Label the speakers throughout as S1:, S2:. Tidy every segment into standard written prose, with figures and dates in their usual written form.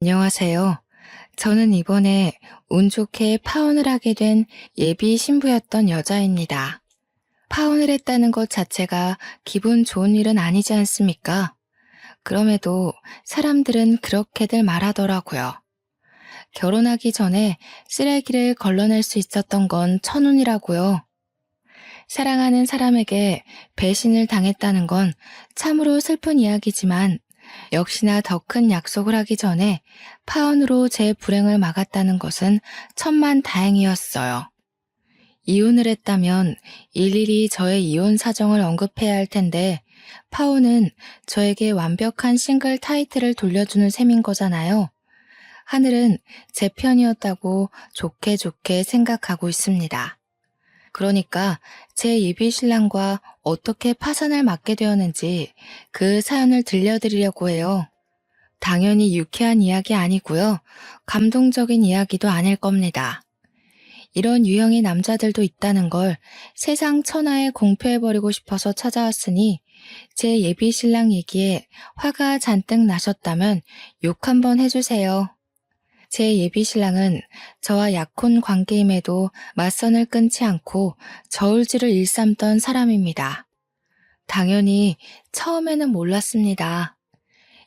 S1: 안녕하세요. 저는 이번에 운 좋게 파혼을 하게 된 예비 신부였던 여자입니다. 파혼을 했다는 것 자체가 기분 좋은 일은 아니지 않습니까? 그럼에도 사람들은 그렇게들 말하더라고요. 결혼하기 전에 쓰레기를 걸러낼 수 있었던 건 천운이라고요. 사랑하는 사람에게 배신을 당했다는 건 참으로 슬픈 이야기지만 역시나 더 큰 약속을 하기 전에 파혼으로 제 불행을 막았다는 것은 천만 다행이었어요. 이혼을 했다면 일일이 저의 이혼 사정을 언급해야 할 텐데 파혼은 저에게 완벽한 싱글 타이틀을 돌려주는 셈인 거잖아요. 하늘은 제 편이었다고 좋게 좋게 생각하고 있습니다. 그러니까 제 예비 신랑과 어떻게 파산을 맞게 되었는지 그 사연을 들려드리려고 해요. 당연히 유쾌한 이야기 아니고요. 감동적인 이야기도 아닐 겁니다. 이런 유형의 남자들도 있다는 걸 세상 천하에 공표해버리고 싶어서 찾아왔으니 제 예비 신랑 얘기에 화가 잔뜩 나셨다면 욕 한번 해주세요. 제 예비 신랑은 저와 약혼 관계임에도 맞선을 끊지 않고 저울질을 일삼던 사람입니다. 당연히 처음에는 몰랐습니다.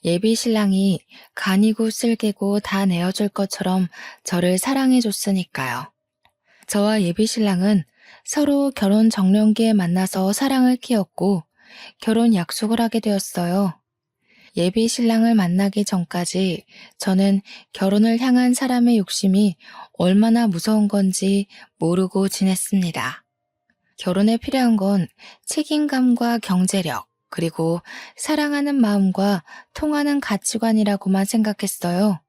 S1: 예비 신랑이 간이고 쓸개고 다 내어줄 것처럼 저를 사랑해줬으니까요. 저와 예비 신랑은 서로 결혼 정년기에 만나서 사랑을 키웠고 결혼 약속을 하게 되었어요. 예비 신랑을 만나기 전까지 저는 결혼을 향한 사람의 욕심이 얼마나 무서운 건지 모르고 지냈습니다. 결혼에 필요한 건 책임감과 경제력, 그리고 사랑하는 마음과 통하는 가치관이라고만 생각했어요.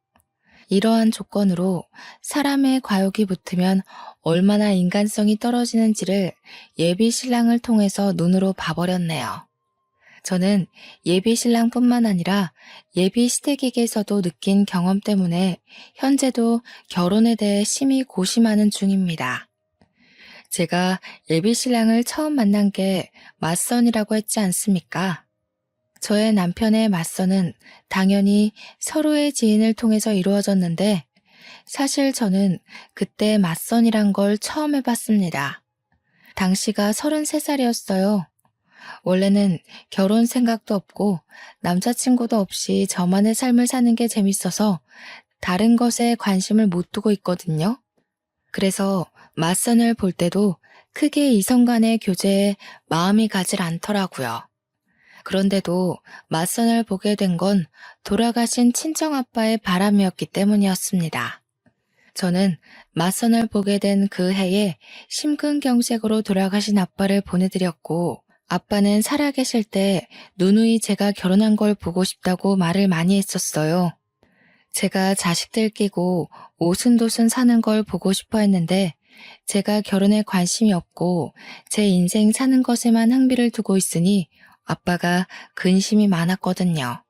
S1: 이러한 조건으로 사람의 과욕이 붙으면 얼마나 인간성이 떨어지는지를 예비 신랑을 통해서 눈으로 봐버렸네요. 저는 예비 신랑뿐만 아니라 예비 시댁에게서도 느낀 경험 때문에 현재도 결혼에 대해 심히 고심하는 중입니다. 제가 예비 신랑을 처음 만난 게 맞선이라고 했지 않습니까? 저의 남편의 맞선은 당연히 서로의 지인을 통해서 이루어졌는데 사실 저는 그때 맞선이란 걸 처음 해봤습니다. 당시가 33살이었어요. 원래는 결혼 생각도 없고 남자친구도 없이 저만의 삶을 사는 게 재밌어서 다른 것에 관심을 못 두고 있거든요. 그래서 맞선을 볼 때도 크게 이성 간의 교제에 마음이 가질 않더라고요. 그런데도 맞선을 보게 된 건 돌아가신 친정아빠의 바람이었기 때문이었습니다. 저는 맞선을 보게 된 그 해에 심근경색으로 돌아가신 아빠를 보내드렸고 아빠는 살아계실 때 누누이 제가 결혼한 걸 보고 싶다고 말을 많이 했었어요. 제가 자식들 끼고 오순도순 사는 걸 보고 싶어 했는데 제가 결혼에 관심이 없고 제 인생 사는 것에만 흥미를 두고 있으니 아빠가 근심이 많았거든요.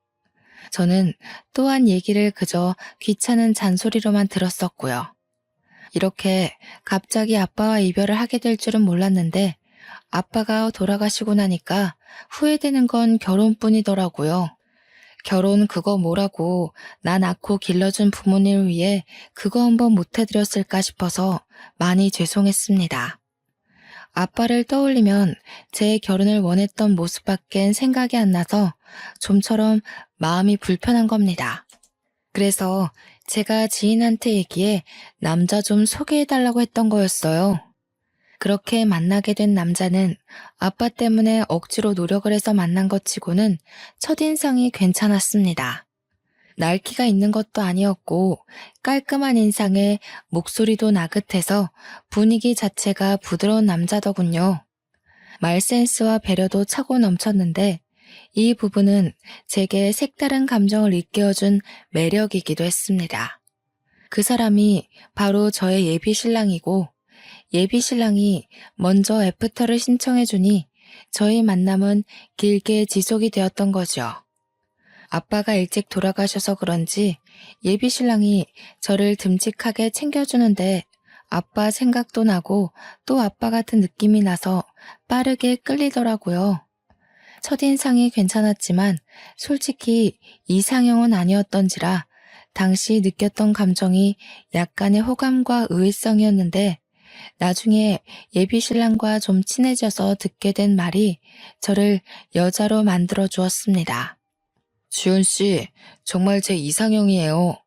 S1: 저는 또한 얘기를 그저 귀찮은 잔소리로만 들었었고요. 이렇게 갑자기 아빠와 이별을 하게 될 줄은 몰랐는데 아빠가 돌아가시고 나니까 후회되는 건 결혼뿐이더라고요. 결혼 그거 뭐라고 나 낳고 길러준 부모님을 위해 그거 한번 못 해드렸을까 싶어서 많이 죄송했습니다. 아빠를 떠올리면 제 결혼을 원했던 모습밖엔 생각이 안 나서 좀처럼 마음이 불편한 겁니다. 그래서 제가 지인한테 얘기해 남자 좀 소개해달라고 했던 거였어요. 그렇게 만나게 된 남자는 아빠 때문에 억지로 노력을 해서 만난 것 치고는 첫인상이 괜찮았습니다. 날기가 있는 것도 아니었고 깔끔한 인상에 목소리도 나긋해서 분위기 자체가 부드러운 남자더군요. 말센스와 배려도 차고 넘쳤는데 이 부분은 제게 색다른 감정을 일깨워준 매력이기도 했습니다. 그 사람이 바로 저의 예비 신랑이고 예비 신랑이 먼저 애프터를 신청해주니 저희 만남은 길게 지속이 되었던 거죠. 아빠가 일찍 돌아가셔서 그런지 예비 신랑이 저를 듬직하게 챙겨주는데 아빠 생각도 나고 또 아빠 같은 느낌이 나서 빠르게 끌리더라고요. 첫인상이 괜찮았지만 솔직히 이상형은 아니었던지라 당시 느꼈던 감정이 약간의 호감과 의외성이었는데 나중에 예비 신랑과 좀 친해져서 듣게 된 말이 저를 여자로 만들어 주었습니다. 지훈 씨, 정말 제 이상형이에요.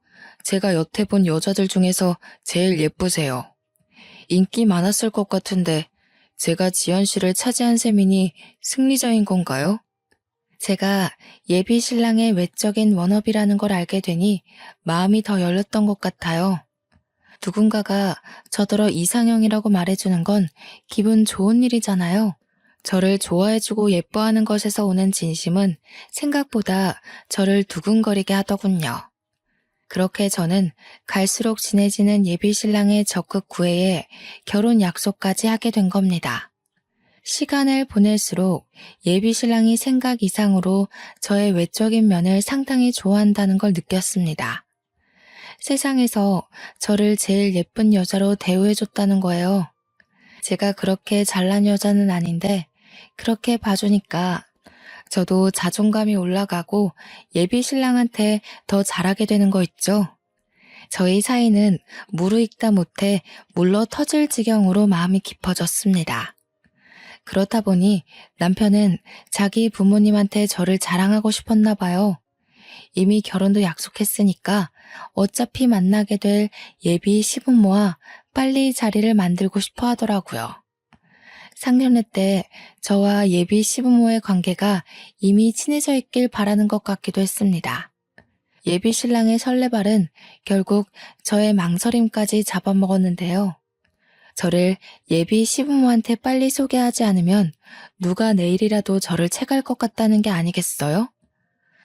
S1: 제가 여태 본 여자들 중에서 제일 예쁘세요. 인기 많았을 것 같은데 제가 지연 씨를 차지한 셈이니 승리자인 건가요? 제가 예비 신랑의 외적인 워너비라는 걸 알게 되니 마음이 더 열렸던 것 같아요. 누군가가 저더러 이상형이라고 말해주는 건 기분 좋은 일이잖아요. 저를 좋아해주고 예뻐하는 것에서 오는 진심은 생각보다 저를 두근거리게 하더군요. 그렇게 저는 갈수록 친해지는 예비 신랑의 적극 구애에 결혼 약속까지 하게 된 겁니다. 시간을 보낼수록 예비 신랑이 생각 이상으로 저의 외적인 면을 상당히 좋아한다는 걸 느꼈습니다. 세상에서 저를 제일 예쁜 여자로 대우해줬다는 거예요. 제가 그렇게 잘난 여자는 아닌데 그렇게 봐주니까 저도 자존감이 올라가고 예비 신랑한테 더 잘하게 되는 거 있죠. 저희 사이는 무르익다 못해 물러 터질 지경으로 마음이 깊어졌습니다. 그렇다 보니 남편은 자기 부모님한테 저를 자랑하고 싶었나 봐요. 이미 결혼도 약속했으니까 어차피 만나게 될 예비 시부모와 빨리 자리를 만들고 싶어 하더라고요. 상견례 때 저와 예비 시부모의 관계가 이미 친해져 있길 바라는 것 같기도 했습니다. 예비 신랑의 설레발은 결국 저의 망설임까지 잡아먹었는데요. 저를 예비 시부모한테 빨리 소개하지 않으면 누가 내일이라도 저를 채갈 것 같다는 게 아니겠어요?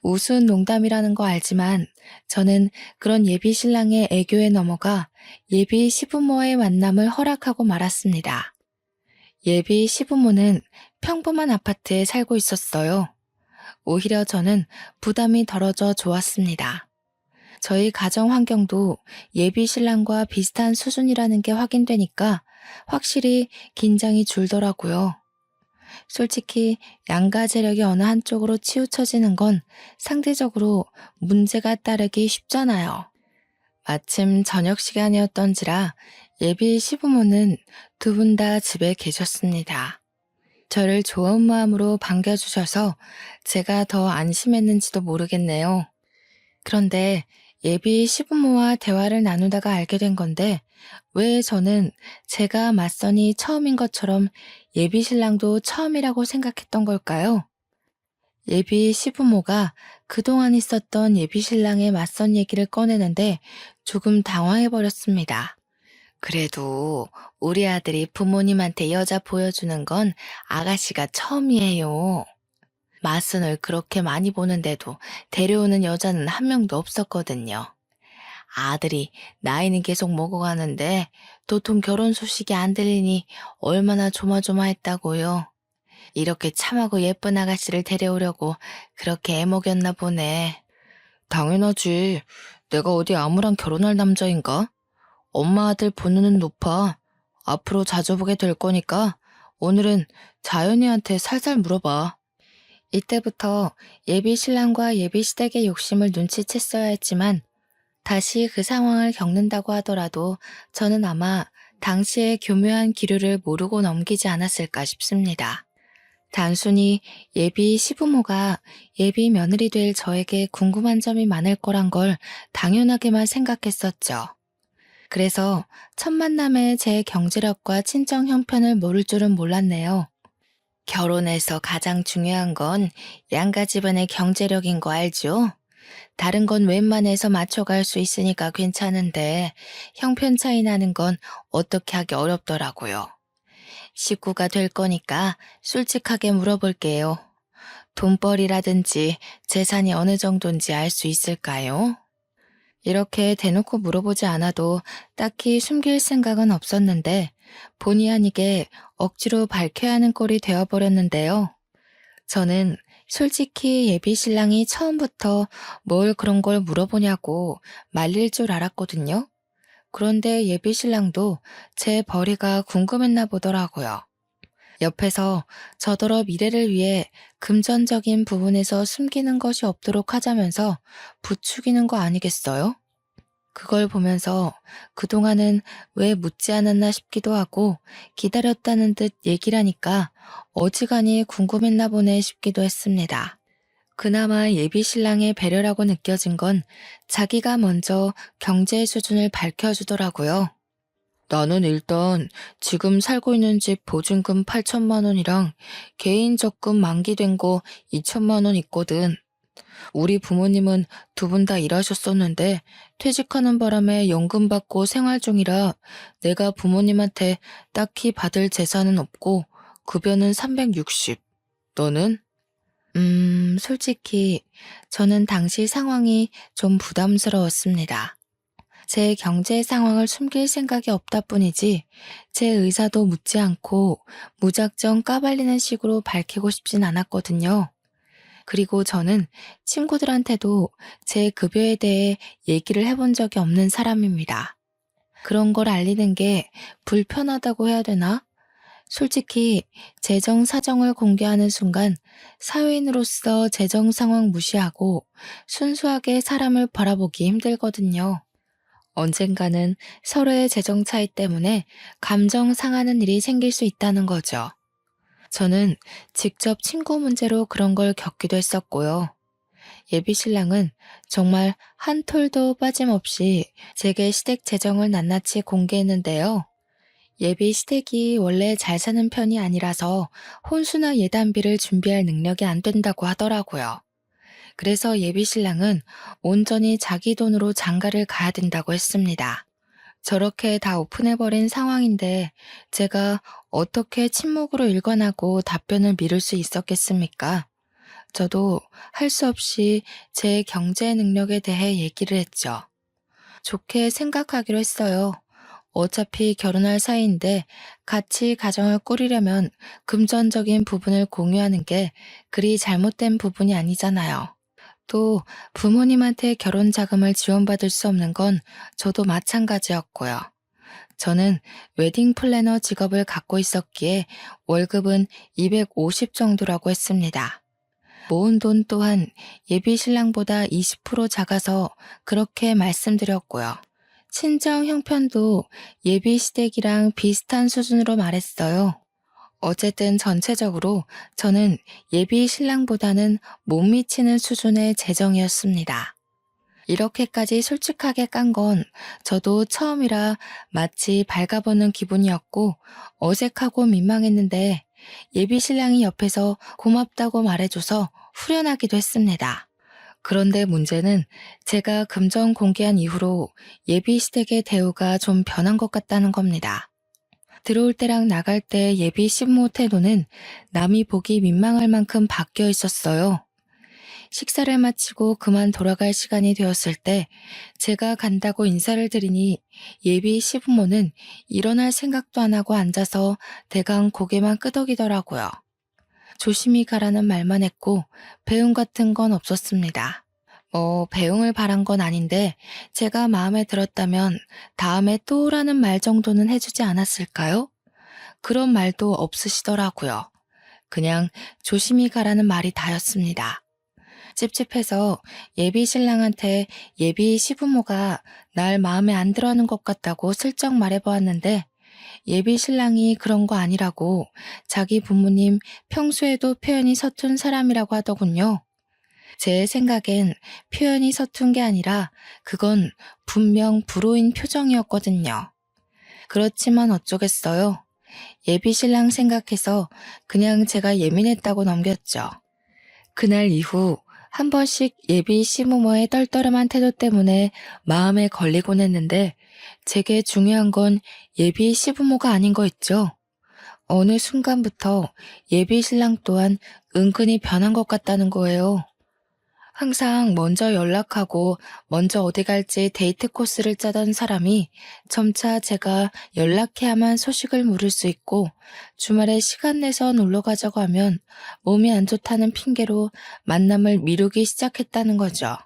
S1: 우스운 농담이라는 거 알지만 저는 그런 예비 신랑의 애교에 넘어가 예비 시부모의 만남을 허락하고 말았습니다. 예비 시부모는 평범한 아파트에 살고 있었어요. 오히려 저는 부담이 덜어져 좋았습니다. 저희 가정 환경도 예비 신랑과 비슷한 수준이라는 게 확인되니까 확실히 긴장이 줄더라고요. 솔직히 양가 재력이 어느 한쪽으로 치우쳐지는 건 상대적으로 문제가 따르기 쉽잖아요. 마침 저녁 시간이었던지라 예비 시부모는 두 분 다 집에 계셨습니다. 저를 좋은 마음으로 반겨주셔서 제가 더 안심했는지도 모르겠네요. 그런데 예비 시부모와 대화를 나누다가 알게 된 건데 왜 저는 제가 맞선이 처음인 것처럼 예비 신랑도 처음이라고 생각했던 걸까요? 예비 시부모가 그동안 있었던 예비 신랑의 맞선 얘기를 꺼내는데 조금 당황해버렸습니다. 그래도 우리 아들이 부모님한테 여자 보여주는 건 아가씨가 처음이에요. 맞선을 그렇게 많이 보는데도 데려오는 여자는 한 명도 없었거든요. 아들이 나이는 계속 먹어가는데 도통 결혼 소식이 안 들리니 얼마나 조마조마했다고요. 이렇게 참하고 예쁜 아가씨를 데려오려고 그렇게 애먹였나 보네. 당연하지. 내가 어디 아무랑 결혼할 남자인가? 엄마 아들 본능은 높아. 앞으로 자주 보게 될 거니까 오늘은 자연이한테 살살 물어봐. 이때부터 예비 신랑과 예비 시댁의 욕심을 눈치챘어야 했지만 다시 그 상황을 겪는다고 하더라도 저는 아마 당시의 교묘한 기류를 모르고 넘기지 않았을까 싶습니다. 단순히 예비 시부모가 예비 며느리 될 저에게 궁금한 점이 많을 거란 걸 당연하게만 생각했었죠. 그래서 첫 만남에 제 경제력과 친정 형편을 모를 줄은 몰랐네요. 결혼에서 가장 중요한 건 양가 집안의 경제력인 거 알죠? 다른 건 웬만해서 맞춰갈 수 있으니까 괜찮은데 형편 차이 나는 건 어떻게 하기 어렵더라고요. 식구가 될 거니까 솔직하게 물어볼게요. 돈벌이라든지 재산이 어느 정도인지 알 수 있을까요? 이렇게 대놓고 물어보지 않아도 딱히 숨길 생각은 없었는데 본의 아니게 억지로 밝혀야 하는 꼴이 되어버렸는데요. 저는 솔직히 예비 신랑이 처음부터 뭘 그런 걸 물어보냐고 말릴 줄 알았거든요. 그런데 예비 신랑도 제 벌이가 궁금했나 보더라고요. 옆에서 저더러 미래를 위해 금전적인 부분에서 숨기는 것이 없도록 하자면서 부추기는 거 아니겠어요? 그걸 보면서 그동안은 왜 묻지 않았나 싶기도 하고 기다렸다는 듯 얘기를 하니까 어지간히 궁금했나 보네 싶기도 했습니다. 그나마 예비 신랑의 배려라고 느껴진 건 자기가 먼저 경제 수준을 밝혀주더라고요. 나는 일단 지금 살고 있는 집 보증금 8천만 원이랑 개인 적금 만기된 거 2천만 원 있거든. 우리 부모님은 두 분 다 일하셨었는데 퇴직하는 바람에 연금 받고 생활 중이라 내가 부모님한테 딱히 받을 재산은 없고 급여는 360. 너는? 솔직히 저는 당시 상황이 좀 부담스러웠습니다. 제 경제 상황을 숨길 생각이 없다 뿐이지 제 의사도 묻지 않고 무작정 까발리는 식으로 밝히고 싶진 않았거든요. 그리고 저는 친구들한테도 제 급여에 대해 얘기를 해본 적이 없는 사람입니다. 그런 걸 알리는 게 불편하다고 해야 되나? 솔직히 재정 사정을 공개하는 순간 사회인으로서 재정 상황 무시하고 순수하게 사람을 바라보기 힘들거든요. 언젠가는 서로의 재정 차이 때문에 감정 상하는 일이 생길 수 있다는 거죠. 저는 직접 친구 문제로 그런 걸 겪기도 했었고요. 예비 신랑은 정말 한 톨도 빠짐없이 제게 시댁 재정을 낱낱이 공개했는데요. 예비 시댁이 원래 잘 사는 편이 아니라서 혼수나 예단비를 준비할 능력이 안 된다고 하더라고요. 그래서 예비 신랑은 온전히 자기 돈으로 장가를 가야 된다고 했습니다. 저렇게 다 오픈해버린 상황인데 제가 어떻게 침묵으로 일관하고 답변을 미룰 수 있었겠습니까? 저도 할 수 없이 제 경제 능력에 대해 얘기를 했죠. 좋게 생각하기로 했어요. 어차피 결혼할 사이인데 같이 가정을 꾸리려면 금전적인 부분을 공유하는 게 그리 잘못된 부분이 아니잖아요. 또 부모님한테 결혼 자금을 지원받을 수 없는 건 저도 마찬가지였고요. 저는 웨딩 플래너 직업을 갖고 있었기에 월급은 250 정도라고 했습니다. 모은 돈 또한 예비 신랑보다 20% 작아서 그렇게 말씀드렸고요. 친정 형편도 예비 시댁이랑 비슷한 수준으로 말했어요. 어쨌든 전체적으로 저는 예비 신랑보다는 못 미치는 수준의 재정이었습니다. 이렇게까지 솔직하게 깐 건 저도 처음이라 마치 발가벗는 기분이었고 어색하고 민망했는데 예비 신랑이 옆에서 고맙다고 말해줘서 후련하기도 했습니다. 그런데 문제는 제가 금전 공개한 이후로 예비 시댁의 대우가 좀 변한 것 같다는 겁니다. 들어올 때랑 나갈 때 예비 신모 태도는 남이 보기 민망할 만큼 바뀌어 있었어요. 식사를 마치고 그만 돌아갈 시간이 되었을 때 제가 간다고 인사를 드리니 예비 시부모는 일어날 생각도 안 하고 앉아서 대강 고개만 끄덕이더라고요. 조심히 가라는 말만 했고 배웅 같은 건 없었습니다. 배웅을 바란 건 아닌데 제가 마음에 들었다면 다음에 또 오라는 말 정도는 해주지 않았을까요? 그런 말도 없으시더라고요. 그냥 조심히 가라는 말이 다였습니다. 찝찝해서 예비 신랑한테 예비 시부모가 날 마음에 안 들어하는 것 같다고 슬쩍 말해보았는데 예비 신랑이 그런 거 아니라고 자기 부모님 평소에도 표현이 서툰 사람이라고 하더군요. 제 생각엔 표현이 서툰 게 아니라 그건 분명 불호인 표정이었거든요. 그렇지만 어쩌겠어요. 예비 신랑 생각해서 그냥 제가 예민했다고 넘겼죠. 그날 이후 한 번씩 예비 시부모의 떨떠름한 태도 때문에 마음에 걸리곤 했는데 제게 중요한 건 예비 시부모가 아닌 거 있죠. 어느 순간부터 예비 신랑 또한 은근히 변한 것 같다는 거예요. 항상 먼저 연락하고 먼저 어디 갈지 데이트 코스를 짜던 사람이 점차 제가 연락해야만 소식을 물을 수 있고 주말에 시간 내서 놀러 가자고 하면 몸이 안 좋다는 핑계로 만남을 미루기 시작했다는 거죠.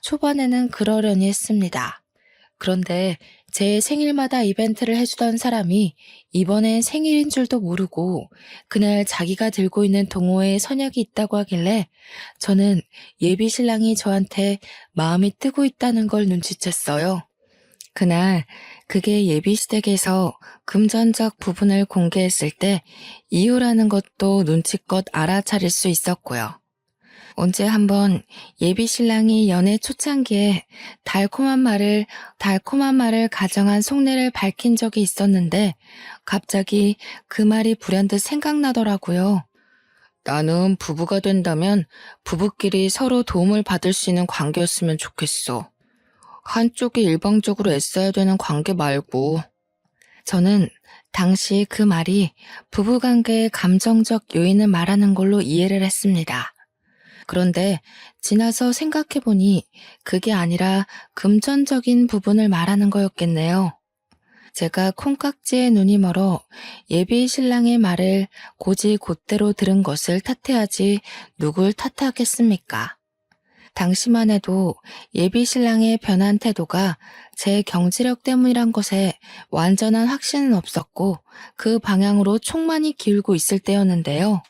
S1: 초반에는 그러려니 했습니다. 그런데 제 생일마다 이벤트를 해주던 사람이 이번엔 생일인 줄도 모르고 그날 자기가 들고 있는 동호회에 선약이 있다고 하길래 저는 예비 신랑이 저한테 마음이 뜨고 있다는 걸 눈치챘어요. 그날 그게 예비시댁에서 금전적 부분을 공개했을 때 이유라는 것도 눈치껏 알아차릴 수 있었고요. 언제 한번 예비신랑이 연애 초창기에 달콤한 말을 가정한 속내를 밝힌 적이 있었는데 갑자기 그 말이 불현듯 생각나더라고요. 나는 부부가 된다면 부부끼리 서로 도움을 받을 수 있는 관계였으면 좋겠어. 한쪽이 일방적으로 애써야 되는 관계 말고. 저는 당시 그 말이 부부관계의 감정적 요인을 말하는 걸로 이해를 했습니다. 그런데 지나서 생각해보니 그게 아니라 금전적인 부분을 말하는 거였겠네요. 제가 콩깍지에 눈이 멀어 예비 신랑의 말을 곧이곧대로 들은 것을 탓해야지 누굴 탓하겠습니까? 당시만 해도 예비 신랑의 변한 태도가 제 경제력 때문이란 것에 완전한 확신은 없었고 그 방향으로 촉만이 기울고 있을 때였는데요.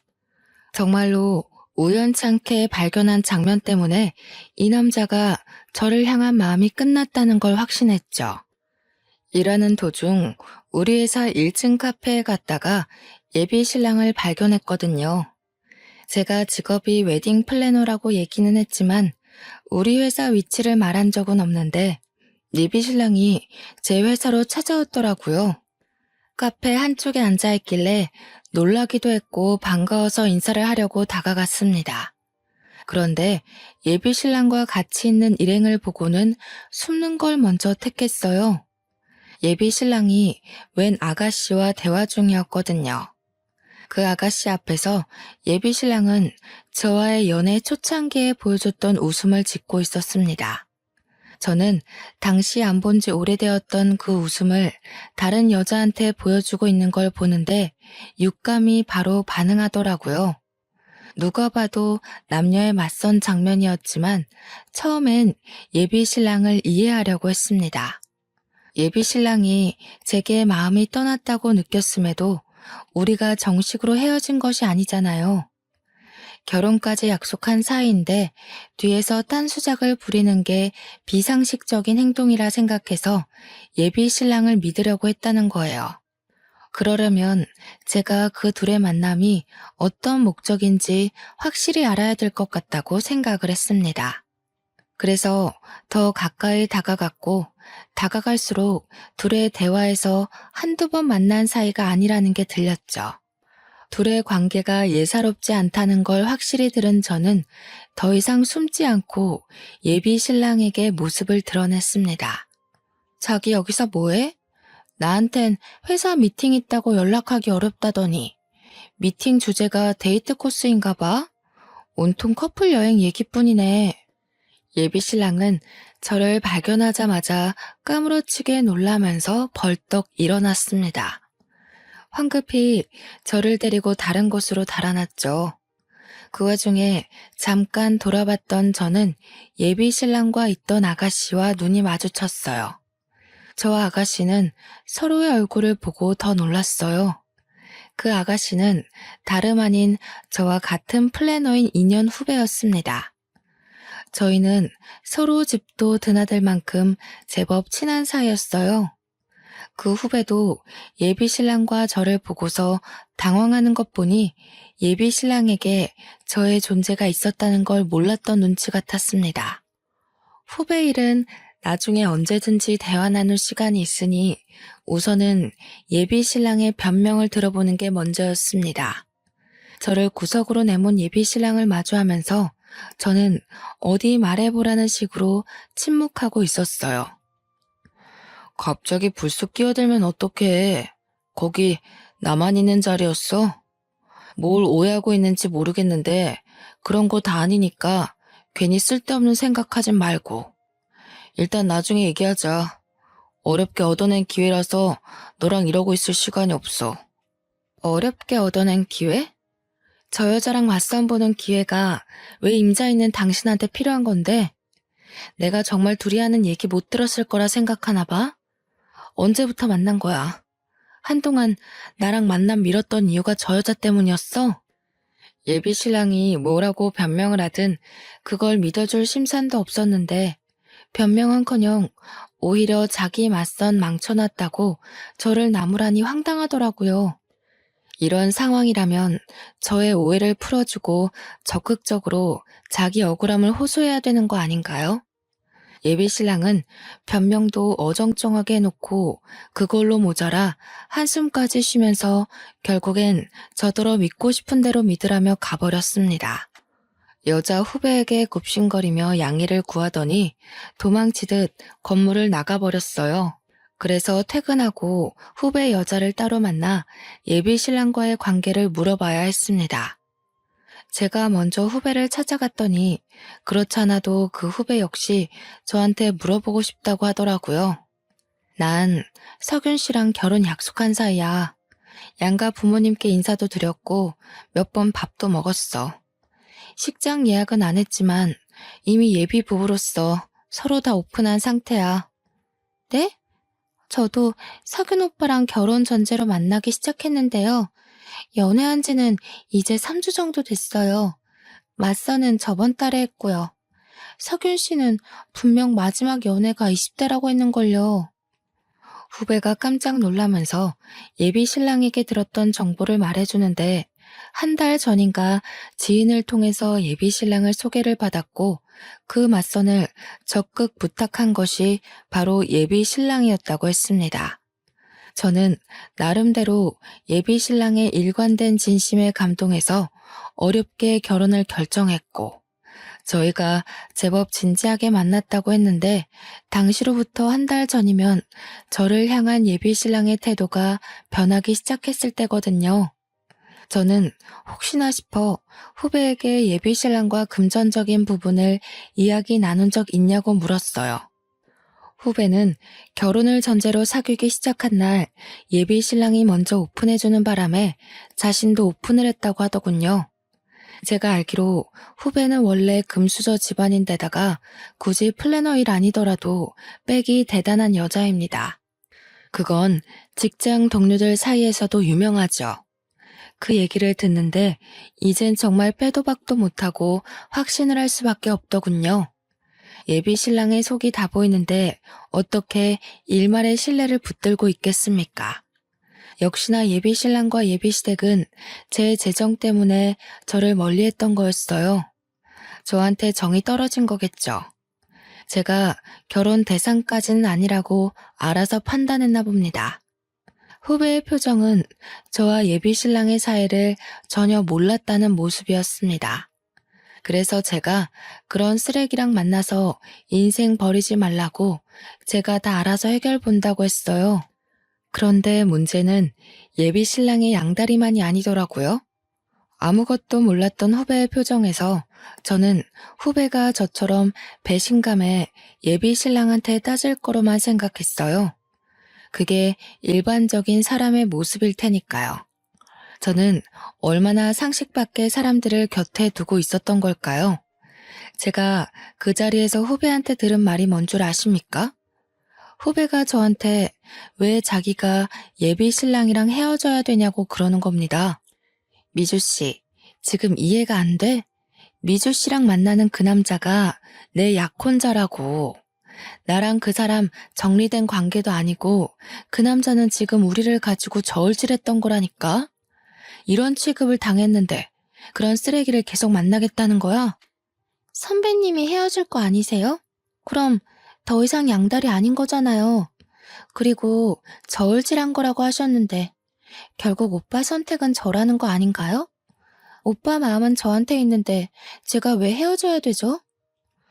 S1: 정말로 우연찮게 발견한 장면 때문에 이 남자가 저를 향한 마음이 끝났다는 걸 확신했죠. 일하는 도중 우리 회사 1층 카페에 갔다가 예비 신랑을 발견했거든요. 제가 직업이 웨딩 플래너라고 얘기는 했지만 우리 회사 위치를 말한 적은 없는데 예비 신랑이 제 회사로 찾아왔더라고요. 카페 한쪽에 앉아있길래 놀라기도 했고 반가워서 인사를 하려고 다가갔습니다. 그런데 예비 신랑과 같이 있는 일행을 보고는 숨는 걸 먼저 택했어요. 예비 신랑이 웬 아가씨와 대화 중이었거든요. 그 아가씨 앞에서 예비 신랑은 저와의 연애 초창기에 보여줬던 웃음을 짓고 있었습니다. 저는 당시 안 본 지 오래되었던 그 웃음을 다른 여자한테 보여주고 있는 걸 보는데 육감이 바로 반응하더라고요. 누가 봐도 남녀의 맞선 장면이었지만 처음엔 예비 신랑을 이해하려고 했습니다. 예비 신랑이 제게 마음이 떠났다고 느꼈음에도 우리가 정식으로 헤어진 것이 아니잖아요. 결혼까지 약속한 사이인데 뒤에서 딴수작을 부리는 게 비상식적인 행동이라 생각해서 예비 신랑을 믿으려고 했다는 거예요. 그러려면 제가 그 둘의 만남이 어떤 목적인지 확실히 알아야 될 것 같다고 생각을 했습니다. 그래서 더 가까이 다가갔고 다가갈수록 둘의 대화에서 한두 번 만난 사이가 아니라는 게 들렸죠. 둘의 관계가 예사롭지 않다는 걸 확실히 들은 저는 더 이상 숨지 않고 예비 신랑에게 모습을 드러냈습니다. 자기 여기서 뭐해? 나한텐 회사 미팅 있다고 연락하기 어렵다더니 미팅 주제가 데이트 코스인가 봐? 온통 커플 여행 얘기뿐이네. 예비 신랑은 저를 발견하자마자 까무러치게 놀라면서 벌떡 일어났습니다. 황급히 저를 데리고 다른 곳으로 달아났죠. 그 와중에 잠깐 돌아봤던 저는 예비 신랑과 있던 아가씨와 눈이 마주쳤어요. 저와 아가씨는 서로의 얼굴을 보고 더 놀랐어요. 그 아가씨는 다름 아닌 저와 같은 플래너인 2년 후배였습니다. 저희는 서로 집도 드나들 만큼 제법 친한 사이였어요. 그 후배도 예비 신랑과 저를 보고서 당황하는 것 보니 예비 신랑에게 저의 존재가 있었다는 걸 몰랐던 눈치 같았습니다. 후배 일은 나중에 언제든지 대화 나눌 시간이 있으니 우선은 예비 신랑의 변명을 들어보는 게 먼저였습니다. 저를 구석으로 내몬 예비 신랑을 마주하면서 저는 어디 말해보라는 식으로 침묵하고 있었어요. 갑자기 불쑥 끼어들면 어떡해. 거기 나만 있는 자리였어? 뭘 오해하고 있는지 모르겠는데 그런 거 다 아니니까 괜히 쓸데없는 생각하진 말고. 일단 나중에 얘기하자. 어렵게 얻어낸 기회라서 너랑 이러고 있을 시간이 없어. 어렵게 얻어낸 기회? 저 여자랑 맞선 보는 기회가 왜 임자 있는 당신한테 필요한 건데? 내가 정말 둘이 하는 얘기 못 들었을 거라 생각하나 봐? 언제부터 만난 거야? 한동안 나랑 만남 미뤘던 이유가 저 여자 때문이었어? 예비 신랑이 뭐라고 변명을 하든 그걸 믿어줄 심산도 없었는데 변명은커녕 오히려 자기 맞선 망쳐놨다고 저를 나무라니 황당하더라고요. 이런 상황이라면 저의 오해를 풀어주고 적극적으로 자기 억울함을 호소해야 되는 거 아닌가요? 예비 신랑은 변명도 어정쩡하게 해놓고 그걸로 모자라 한숨까지 쉬면서 결국엔 저더러 믿고 싶은 대로 믿으라며 가버렸습니다. 여자 후배에게 굽신거리며 양해를 구하더니 도망치듯 건물을 나가버렸어요. 그래서 퇴근하고 후배 여자를 따로 만나 예비 신랑과의 관계를 물어봐야 했습니다. 제가 먼저 후배를 찾아갔더니 그렇잖아도 그 후배 역시 저한테 물어보고 싶다고 하더라고요. 난 석윤 씨랑 결혼 약속한 사이야. 양가 부모님께 인사도 드렸고 몇 번 밥도 먹었어. 식장 예약은 안 했지만 이미 예비 부부로서 서로 다 오픈한 상태야. 네? 저도 석윤 오빠랑 결혼 전제로 만나기 시작했는데요. 연애한 지는 이제 3주 정도 됐어요. 맞선은 저번 달에 했고요. 석윤 씨는 분명 마지막 연애가 20대라고 했는걸요. 후배가 깜짝 놀라면서 예비 신랑에게 들었던 정보를 말해주는데 한 달 전인가 지인을 통해서 예비 신랑을 소개를 받았고 그 맞선을 적극 부탁한 것이 바로 예비 신랑이었다고 했습니다. 저는 나름대로 예비 신랑의 일관된 진심에 감동해서 어렵게 결혼을 결정했고 저희가 제법 진지하게 만났다고 했는데 당시로부터 한 달 전이면 저를 향한 예비 신랑의 태도가 변하기 시작했을 때거든요. 저는 혹시나 싶어 후배에게 예비 신랑과 금전적인 부분을 이야기 나눈 적 있냐고 물었어요. 후배는 결혼을 전제로 사귀기 시작한 날 예비 신랑이 먼저 오픈해주는 바람에 자신도 오픈을 했다고 하더군요. 제가 알기로 후배는 원래 금수저 집안인데다가 굳이 플래너 일 아니더라도 백이 대단한 여자입니다. 그건 직장 동료들 사이에서도 유명하죠. 그 얘기를 듣는데 이젠 정말 빼도 박도 못하고 확신을 할 수밖에 없더군요. 예비 신랑의 속이 다 보이는데 어떻게 일말의 신뢰를 붙들고 있겠습니까? 역시나 예비 신랑과 예비 시댁은 제 재정 때문에 저를 멀리했던 거였어요. 저한테 정이 떨어진 거겠죠. 제가 결혼 대상까지는 아니라고 알아서 판단했나 봅니다. 후배의 표정은 저와 예비 신랑의 사이를 전혀 몰랐다는 모습이었습니다. 그래서 제가 그런 쓰레기랑 만나서 인생 버리지 말라고 제가 다 알아서 해결 본다고 했어요. 그런데 문제는 예비 신랑의 양다리만이 아니더라고요. 아무것도 몰랐던 후배의 표정에서 저는 후배가 저처럼 배신감에 예비 신랑한테 따질 거로만 생각했어요. 그게 일반적인 사람의 모습일 테니까요. 저는 얼마나 상식 밖의 사람들을 곁에 두고 있었던 걸까요? 제가 그 자리에서 후배한테 들은 말이 뭔 줄 아십니까? 후배가 저한테 왜 자기가 예비 신랑이랑 헤어져야 되냐고 그러는 겁니다. 미주 씨, 지금 이해가 안 돼? 미주 씨랑 만나는 그 남자가 내 약혼자라고. 나랑 그 사람 정리된 관계도 아니고 그 남자는 지금 우리를 가지고 저울질했던 거라니까? 이런 취급을 당했는데 그런 쓰레기를 계속 만나겠다는 거야? 선배님이 헤어질 거 아니세요? 그럼 더 이상 양다리 아닌 거잖아요. 그리고 저울질한 거라고 하셨는데 결국 오빠 선택은 저라는 거 아닌가요? 오빠 마음은 저한테 있는데 제가 왜 헤어져야 되죠?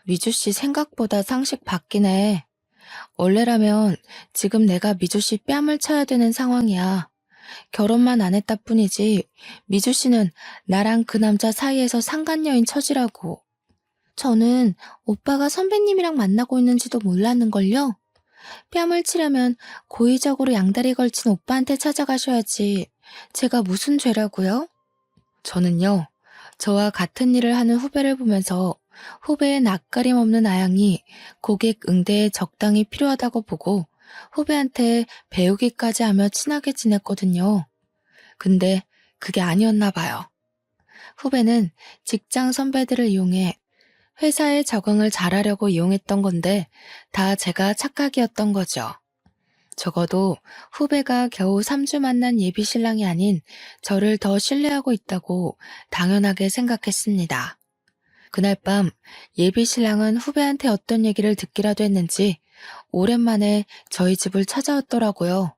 S1: 미주 씨 생각보다 상식 바뀌네. 원래라면 지금 내가 미주 씨 뺨을 쳐야 되는 상황이야. 결혼만 안 했다 뿐이지 미주 씨는 나랑 그 남자 사이에서 상간녀인 처지라고. 저는 오빠가 선배님이랑 만나고 있는지도 몰랐는걸요. 뺨을 치려면 고의적으로 양다리 걸친 오빠한테 찾아가셔야지. 제가 무슨 죄라고요? 저는요, 저와 같은 일을 하는 후배를 보면서 후배의 낯가림 없는 아양이 고객 응대에 적당히 필요하다고 보고 후배한테 배우기까지 하며 친하게 지냈거든요. 근데 그게 아니었나 봐요. 후배는 직장 선배들을 이용해 회사에 적응을 잘하려고 이용했던 건데 다 제가 착각이었던 거죠. 적어도 후배가 겨우 3주 만난 예비 신랑이 아닌 저를 더 신뢰하고 있다고 당연하게 생각했습니다. 그날 밤 예비 신랑은 후배한테 어떤 얘기를 듣기라도 했는지 오랜만에 저희 집을 찾아왔더라고요.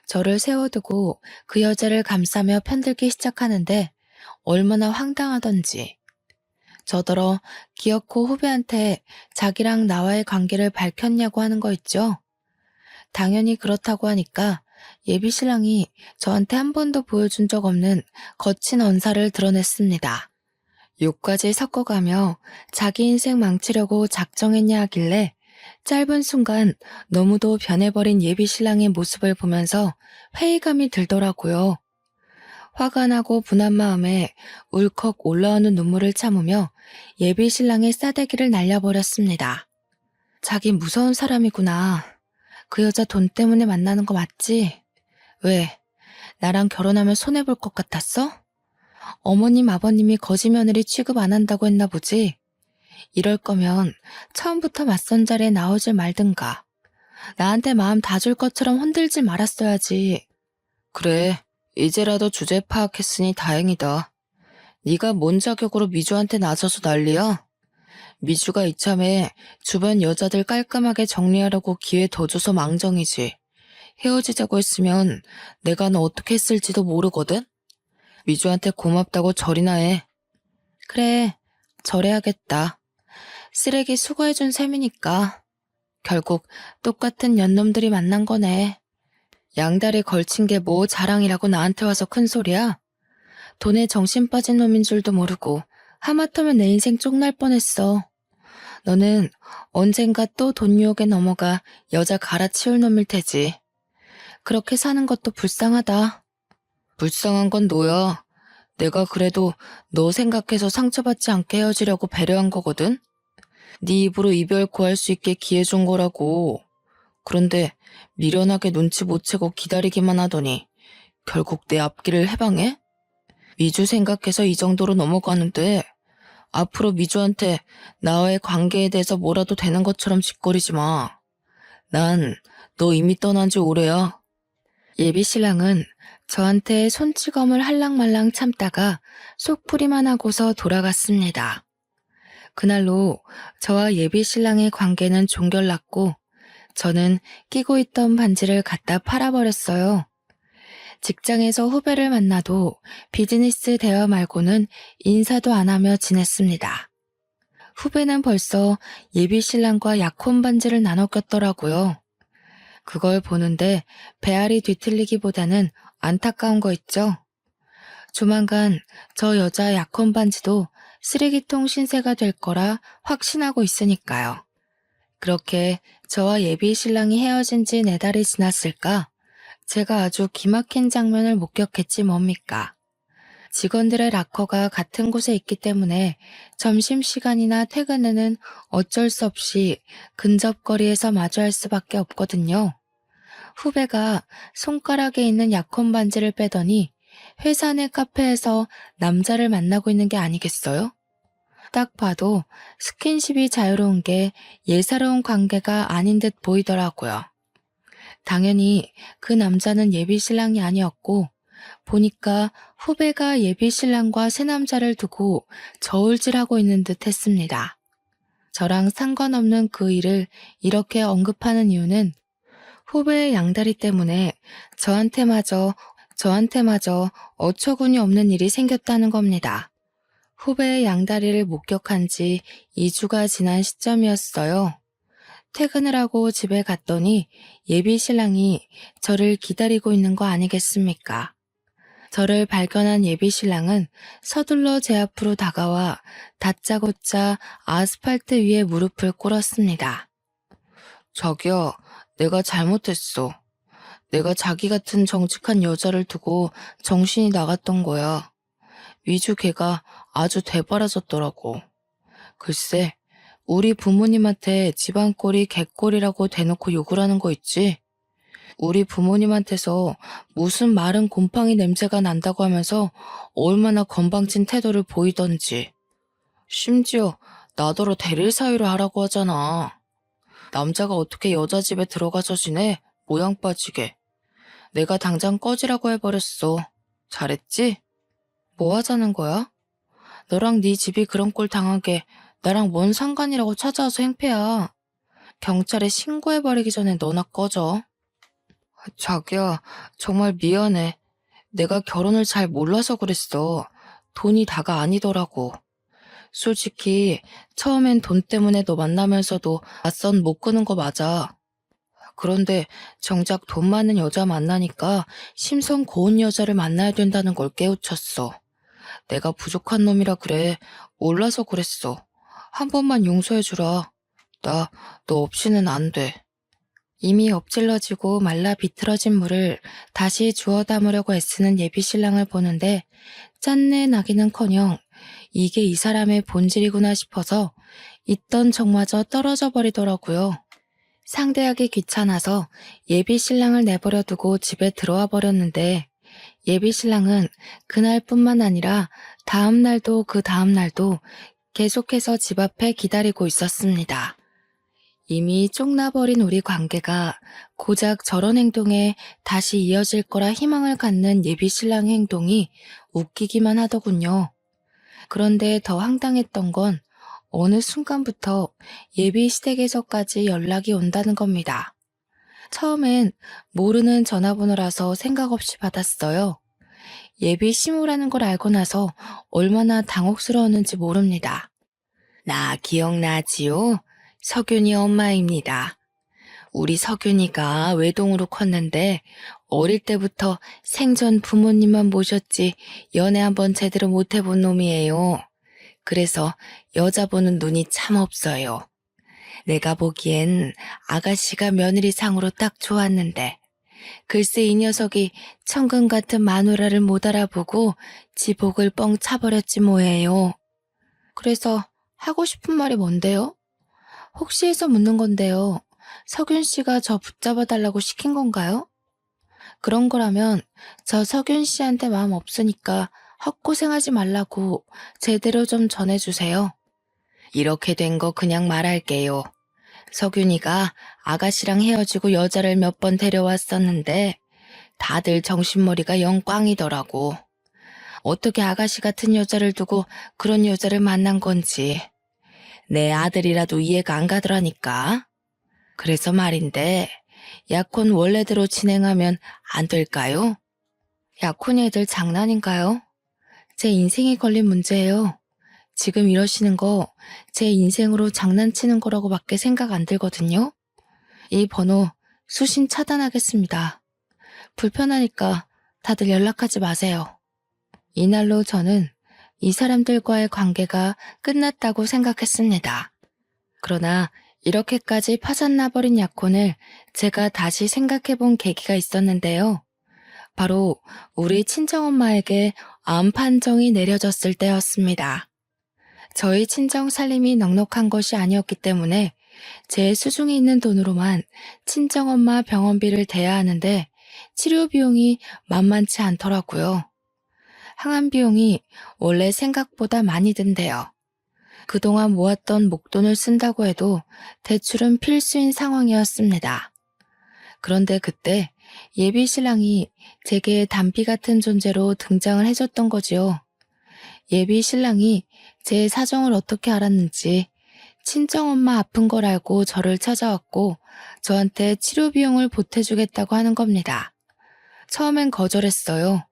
S1: 저를 세워두고 그 여자를 감싸며 편들기 시작하는데 얼마나 황당하던지. 저더러 기어코 후배한테 자기랑 나와의 관계를 밝혔냐고 하는 거 있죠. 당연히 그렇다고 하니까 예비 신랑이 저한테 한 번도 보여준 적 없는 거친 언사를 드러냈습니다. 욕까지 섞어가며 자기 인생 망치려고 작정했냐 하길래 짧은 순간 너무도 변해버린 예비 신랑의 모습을 보면서 회의감이 들더라고요. 화가 나고 분한 마음에 울컥 올라오는 눈물을 참으며 예비 신랑의 싸대기를 날려버렸습니다. 자기 무서운 사람이구나. 그 여자 돈 때문에 만나는 거 맞지? 왜? 나랑 결혼하면 손해볼 것 같았어? 어머님 아버님이 거지 며느리 취급 안 한다고 했나 보지? 이럴 거면 처음부터 맞선 자리에 나오질 말든가. 나한테 마음 다 줄 것처럼 흔들지 말았어야지. 그래, 이제라도 주제 파악했으니 다행이다. 네가 뭔 자격으로 미주한테 나서서 난리야? 미주가 이참에 주변 여자들 깔끔하게 정리하려고 기회 더 줘서 망정이지. 헤어지자고 했으면 내가 너 어떻게 했을지도 모르거든? 미주한테 고맙다고 절이나 해. 그래, 절해야겠다. 쓰레기 수거해준 셈이니까. 결국 똑같은 년놈들이 만난 거네. 양다리 걸친 게 뭐 자랑이라고 나한테 와서 큰 소리야? 돈에 정신 빠진 놈인 줄도 모르고 하마터면 내 인생 쪽날 뻔했어. 너는 언젠가 또 돈 유혹에 넘어가 여자 갈아치울 놈일 테지. 그렇게 사는 것도 불쌍하다. 불쌍한 건 너야. 내가 그래도 너 생각해서 상처받지 않게 헤어지려고 배려한 거거든? 네 입으로 이별 구할 수 있게 기회 준 거라고. 그런데 미련하게 눈치 못 채고 기다리기만 하더니 결국 내 앞길을 해방해? 미주 생각해서 이 정도로 넘어가는데 앞으로 미주한테 나와의 관계에 대해서 뭐라도 되는 것처럼 짓거리지 마. 난 너 이미 떠난 지 오래야. 예비 신랑은 저한테 손찌검을 할랑말랑 참다가 속풀이만 하고서 돌아갔습니다. 그날로 저와 예비 신랑의 관계는 종결났고 저는 끼고 있던 반지를 갖다 팔아버렸어요. 직장에서 후배를 만나도 비즈니스 대화 말고는 인사도 안 하며 지냈습니다. 후배는 벌써 예비 신랑과 약혼 반지를 나눠 꼈더라고요. 그걸 보는데 배알이 뒤틀리기보다는 안타까운 거 있죠. 조만간 저 여자 약혼 반지도 쓰레기통 신세가 될 거라 확신하고 있으니까요. 그렇게 저와 예비 신랑이 헤어진 지 4달이 지났을까? 제가 아주 기막힌 장면을 목격했지 뭡니까? 직원들의 락커가 같은 곳에 있기 때문에 점심시간이나 퇴근 후는 어쩔 수 없이 근접거리에서 마주할 수밖에 없거든요. 후배가 손가락에 있는 약혼 반지를 빼더니 회사 내 카페에서 남자를 만나고 있는 게 아니겠어요? 딱 봐도 스킨십이 자유로운 게 예사로운 관계가 아닌 듯 보이더라고요. 당연히 그 남자는 예비 신랑이 아니었고 보니까 후배가 예비 신랑과 새 남자를 두고 저울질하고 있는 듯 했습니다. 저랑 상관없는 그 일을 이렇게 언급하는 이유는 후배의 양다리 때문에 저한테마저 어처구니 없는 일이 생겼다는 겁니다. 후배의 양다리를 목격한 지 2주가 지난 시점이었어요. 퇴근을 하고 집에 갔더니 예비 신랑이 저를 기다리고 있는 거 아니겠습니까? 저를 발견한 예비 신랑은 서둘러 제 앞으로 다가와 다짜고짜 아스팔트 위에 무릎을 꿇었습니다. 자기야, 내가 잘못했어. 내가 자기 같은 정직한 여자를 두고 정신이 나갔던 거야. 위주 걔가 아주 되바라졌더라고. 글쎄, 우리 부모님한테 집안 꼴이 개꼴이라고 대놓고 욕을 하는 거 있지? 우리 부모님한테서 무슨 마른 곰팡이 냄새가 난다고 하면서 얼마나 건방진 태도를 보이던지. 심지어 나더러 대릴 사유를 하라고 하잖아. 남자가 어떻게 여자 집에 들어가서 지내? 모양 빠지게. 내가 당장 꺼지라고 해버렸어. 잘했지? 뭐 하자는 거야? 너랑 네 집이 그런 꼴 당하게 나랑 뭔 상관이라고 찾아와서 행패야. 경찰에 신고해버리기 전에 너나 꺼져. 자기야, 정말 미안해. 내가 결혼을 잘 몰라서 그랬어. 돈이 다가 아니더라고. 솔직히 처음엔 돈 때문에 너 만나면서도 맞선 못 끄는 거 맞아. 그런데 정작 돈 많은 여자 만나니까 심성 고운 여자를 만나야 된다는 걸 깨우쳤어. 내가 부족한 놈이라 그래. 몰라서 그랬어. 한 번만 용서해주라. 나 너 없이는 안 돼. 이미 엎질러지고 말라 비틀어진 물을 다시 주워 담으려고 애쓰는 예비 신랑을 보는데 짠내 나기는커녕 이게 이 사람의 본질이구나 싶어서 있던 정마저 떨어져 버리더라고요. 상대하기 귀찮아서 예비 신랑을 내버려 두고 집에 들어와 버렸는데 예비 신랑은 그날뿐만 아니라 다음 날도 그 다음 날도 계속해서 집 앞에 기다리고 있었습니다. 이미 쪽나버린 우리 관계가 고작 저런 행동에 다시 이어질 거라 희망을 갖는 예비 신랑의 행동이 웃기기만 하더군요. 그런데 더 황당했던 건 어느 순간부터 예비 시댁에서까지 연락이 온다는 겁니다. 처음엔 모르는 전화번호라서 생각 없이 받았어요. 예비 시무라는 걸 알고 나서 얼마나 당혹스러웠는지 모릅니다. 나 기억나지요? 석윤이 엄마입니다. 우리 석윤이가 외동으로 컸는데 어릴 때부터 생전 부모님만 모셨지 연애 한번 제대로 못 해본 놈이에요. 그래서 여자 보는 눈이 참 없어요. 내가 보기엔 아가씨가 며느리상으로 딱 좋았는데 글쎄 이 녀석이 천금 같은 마누라를 못 알아보고 지 복을 뻥 차버렸지 뭐예요. 그래서 하고 싶은 말이 뭔데요? 혹시 해서 묻는 건데요. 석윤 씨가 저 붙잡아 달라고 시킨 건가요? 그런 거라면 저 석윤 씨한테 마음 없으니까 헛고생하지 말라고 제대로 좀 전해주세요. 이렇게 된 거 그냥 말할게요. 석윤이가 아가씨랑 헤어지고 여자를 몇 번 데려왔었는데 다들 정신머리가 영 꽝이더라고. 어떻게 아가씨 같은 여자를 두고 그런 여자를 만난 건지 내 아들이라도 이해가 안 가더라니까. 그래서 말인데 약혼 원래대로 진행하면 안 될까요? 약혼이 애들 장난인가요? 제 인생에 걸린 문제예요. 지금 이러시는 거 제 인생으로 장난치는 거라고밖에 생각 안 들거든요. 이 번호 수신 차단하겠습니다. 불편하니까 다들 연락하지 마세요. 이날로 저는 이 사람들과의 관계가 끝났다고 생각했습니다. 그러나 이렇게까지 파산나버린 약혼을 제가 다시 생각해본 계기가 있었는데요. 바로 우리 친정엄마에게 암 판정이 내려졌을 때였습니다. 저희 친정 살림이 넉넉한 것이 아니었기 때문에 제 수중에 있는 돈으로만 친정엄마 병원비를 대야 하는데 치료 비용이 만만치 않더라고요. 항암 비용이 원래 생각보다 많이 든대요. 그동안 모았던 목돈을 쓴다고 해도 대출은 필수인 상황이었습니다. 그런데 그때 예비 신랑이 제게 단비 같은 존재로 등장을 해줬던 거지요. 예비 신랑이 제 사정을 어떻게 알았는지 친정엄마 아픈 걸 알고 저를 찾아왔고 저한테 치료 비용을 보태주겠다고 하는 겁니다. 처음엔 거절했어요.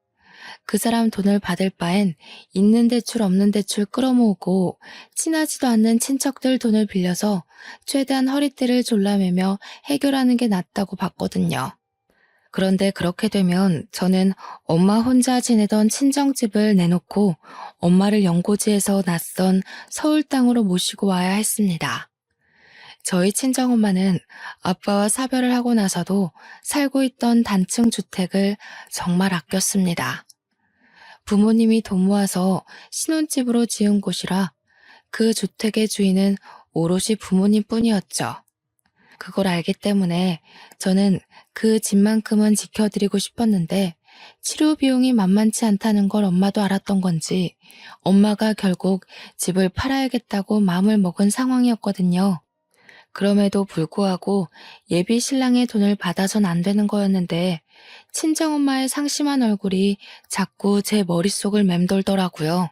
S1: 그 사람 돈을 받을 바엔 있는 대출 없는 대출 끌어모으고 친하지도 않는 친척들 돈을 빌려서 최대한 허리띠를 졸라매며 해결하는 게 낫다고 봤거든요. 그런데 그렇게 되면 저는 엄마 혼자 지내던 친정집을 내놓고 엄마를 연고지에서 낯선 서울 땅으로 모시고 와야 했습니다. 저희 친정엄마는 아빠와 사별을 하고 나서도 살고 있던 단층 주택을 정말 아꼈습니다. 부모님이 돈 모아서 신혼집으로 지은 곳이라 그 주택의 주인은 오롯이 부모님뿐이었죠. 그걸 알기 때문에 저는 그 집만큼은 지켜드리고 싶었는데 치료 비용이 만만치 않다는 걸 엄마도 알았던 건지 엄마가 결국 집을 팔아야겠다고 마음을 먹은 상황이었거든요. 그럼에도 불구하고 예비 신랑의 돈을 받아선 안 되는 거였는데 친정엄마의 상심한 얼굴이 자꾸 제 머릿속을 맴돌더라고요.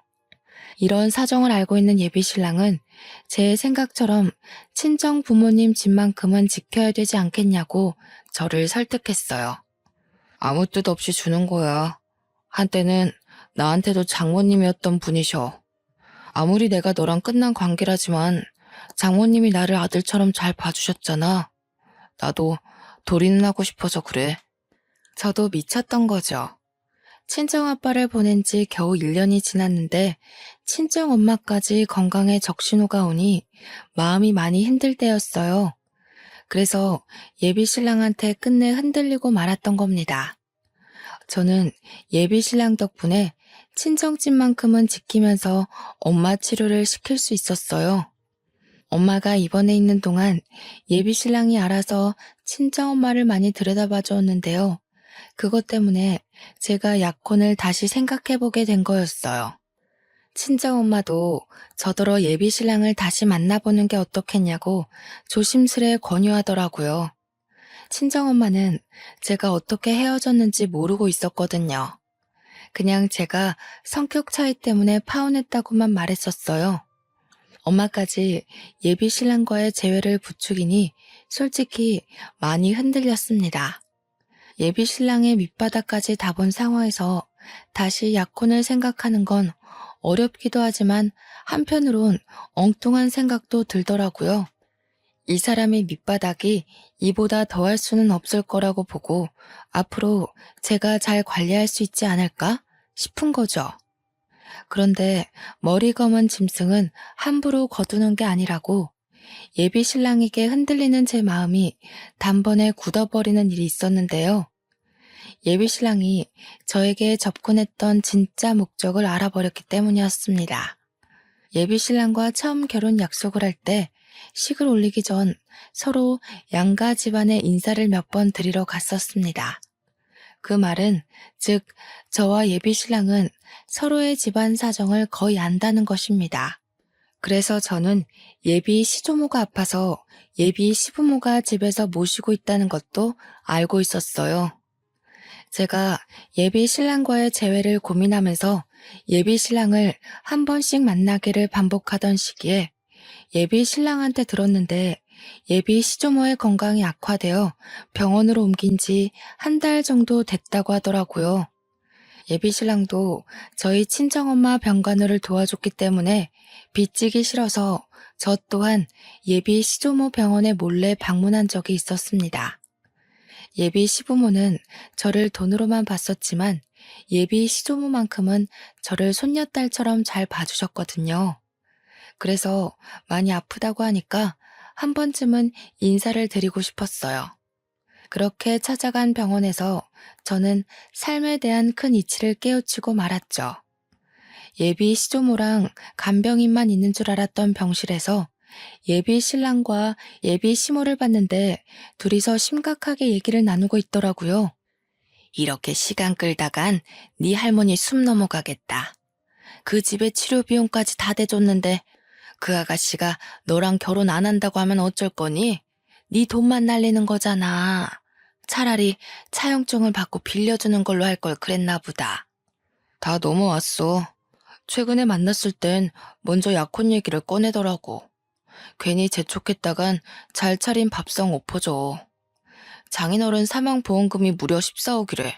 S1: 이런 사정을 알고 있는 예비 신랑은 제 생각처럼 친정 부모님 집만큼은 지켜야 되지 않겠냐고 저를 설득했어요. 아무 뜻 없이 주는 거야. 한때는 나한테도 장모님이었던 분이셔. 아무리 내가 너랑 끝난 관계라지만 장모님이 나를 아들처럼 잘 봐주셨잖아. 나도 돌이는 하고 싶어서 그래. 저도 미쳤던 거죠. 친정아빠를 보낸 지 겨우 1년이 지났는데 친정엄마까지 건강에 적신호가 오니 마음이 많이 힘들 때였어요. 그래서 예비 신랑한테 끝내 흔들리고 말았던 겁니다. 저는 예비 신랑 덕분에 친정집만큼은 지키면서 엄마 치료를 시킬 수 있었어요. 엄마가 입원해 있는 동안 예비 신랑이 알아서 친정엄마를 많이 들여다봐 주었는데요. 그것 때문에 제가 약혼을 다시 생각해보게 된 거였어요. 친정엄마도 저더러 예비 신랑을 다시 만나보는 게 어떻겠냐고 조심스레 권유하더라고요. 친정엄마는 제가 어떻게 헤어졌는지 모르고 있었거든요. 그냥 제가 성격 차이 때문에 파혼했다고만 말했었어요. 엄마까지 예비 신랑과의 재회를 부추기니 솔직히 많이 흔들렸습니다. 예비 신랑의 밑바닥까지 다 본 상황에서 다시 약혼을 생각하는 건 어렵기도 하지만 한편으론 엉뚱한 생각도 들더라고요. 이 사람의 밑바닥이 이보다 더할 수는 없을 거라고 보고 앞으로 제가 잘 관리할 수 있지 않을까 싶은 거죠. 그런데 머리 검은 짐승은 함부로 거두는 게 아니라고 예비 신랑에게 흔들리는 제 마음이 단번에 굳어버리는 일이 있었는데요. 예비 신랑이 저에게 접근했던 진짜 목적을 알아버렸기 때문이었습니다. 예비 신랑과 처음 결혼 약속을 할 때 식을 올리기 전 서로 양가 집안에 인사를 몇 번 드리러 갔었습니다. 그 말은 즉 저와 예비 신랑은 서로의 집안 사정을 거의 안다는 것입니다. 그래서 저는 예비 시조모가 아파서 예비 시부모가 집에서 모시고 있다는 것도 알고 있었어요. 제가 예비 신랑과의 재회를 고민하면서 예비 신랑을 한 번씩 만나기를 반복하던 시기에 예비 신랑한테 들었는데 예비 시조모의 건강이 악화되어 병원으로 옮긴 지 한 달 정도 됐다고 하더라고요. 예비 신랑도 저희 친정엄마 병간호를 도와줬기 때문에 빚지기 싫어서 저 또한 예비 시조모 병원에 몰래 방문한 적이 있었습니다. 예비 시부모는 저를 돈으로만 봤었지만 예비 시조모만큼은 저를 손녀딸처럼 잘 봐주셨거든요. 그래서 많이 아프다고 하니까 한 번쯤은 인사를 드리고 싶었어요. 그렇게 찾아간 병원에서 저는 삶에 대한 큰 이치를 깨우치고 말았죠. 예비 시조모랑 간병인만 있는 줄 알았던 병실에서 예비 신랑과 예비 시모를 봤는데 둘이서 심각하게 얘기를 나누고 있더라고요. 이렇게 시간 끌다간 네 할머니 숨 넘어가겠다. 그 집에 치료 비용까지 다 대줬는데 그 아가씨가 너랑 결혼 안 한다고 하면 어쩔 거니? 네 돈만 날리는 거잖아. 차라리 차용증을 받고 빌려주는 걸로 할 걸 그랬나 보다. 다 넘어왔어. 최근에 만났을 땐 먼저 약혼 얘기를 꺼내더라고. 괜히 재촉했다간 잘 차린 밥상 엎어져. 장인어른 사망보험금이 무려 14억이래.